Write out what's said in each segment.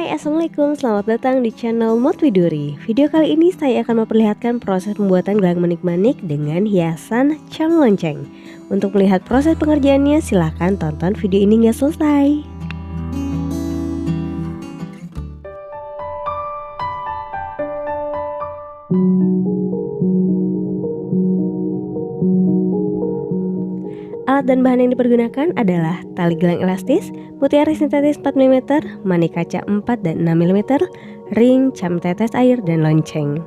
Hai, assalamualaikum, selamat datang di channel Motwiduri. Video kali ini saya akan memperlihatkan proses pembuatan gelang manik-manik dengan hiasan cam lonceng. Untuk melihat proses pengerjaannya silahkan tonton video ini hingga selesai. Alat dan bahan yang dipergunakan adalah tali gelang elastis, mutiara sintetis 4 mm, manik kaca 4 dan 6 mm, ring, cam tetes air, dan lonceng.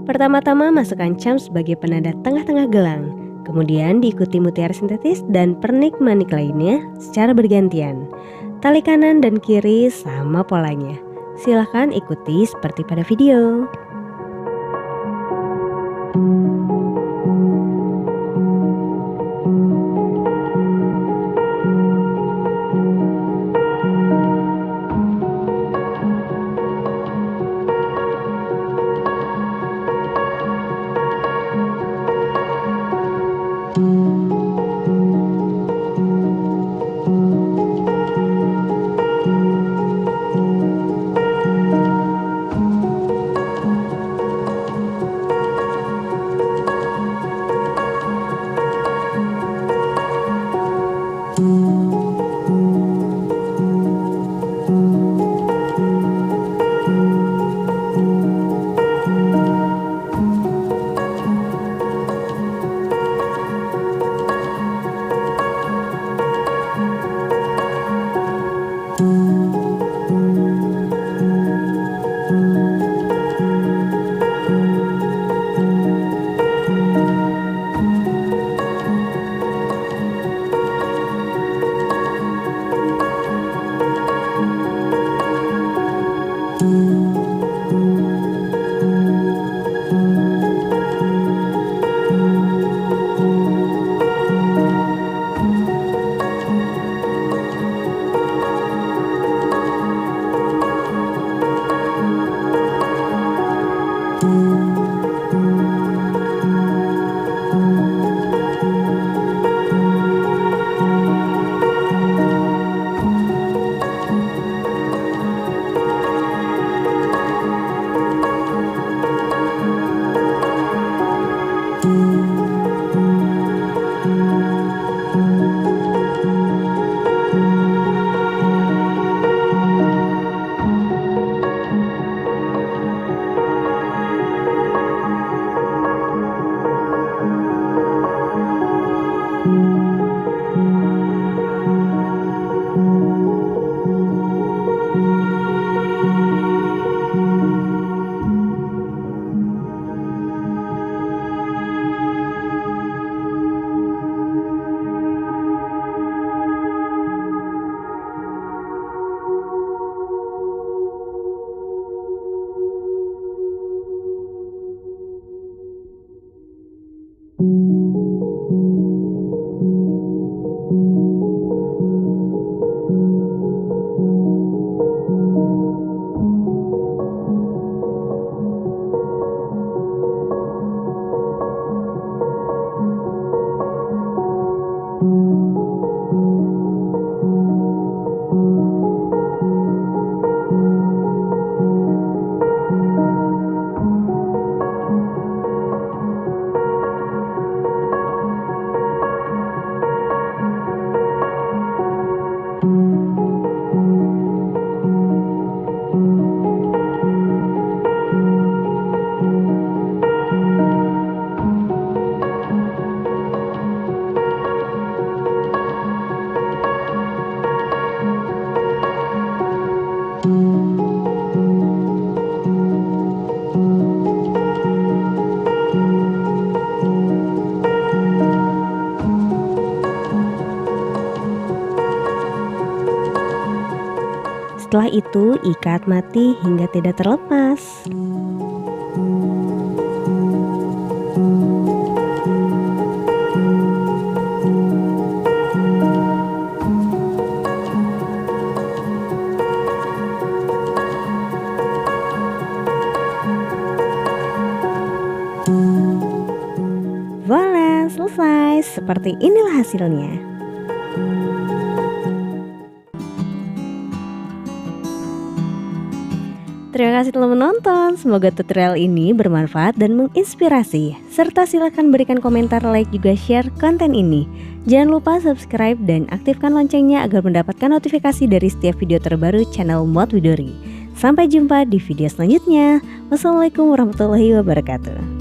Pertama-tama masukkan cam sebagai penanda tengah-tengah gelang, kemudian diikuti mutiara sintetis dan pernik manik lainnya secara bergantian. Tali kanan dan kiri sama polanya. Silahkan ikuti seperti pada video. Setelah itu, ikat mati hingga tidak terlepas. Voila, selesai. Seperti inilah hasilnya. terima kasih telah menonton. Semoga tutorial ini bermanfaat dan menginspirasi. Serta silakan berikan komentar, like, juga share konten ini. Jangan lupa subscribe dan aktifkan loncengnya agar mendapatkan notifikasi dari setiap video terbaru channel Muad Widori. Sampai jumpa di video selanjutnya. Wassalamualaikum warahmatullahi wabarakatuh.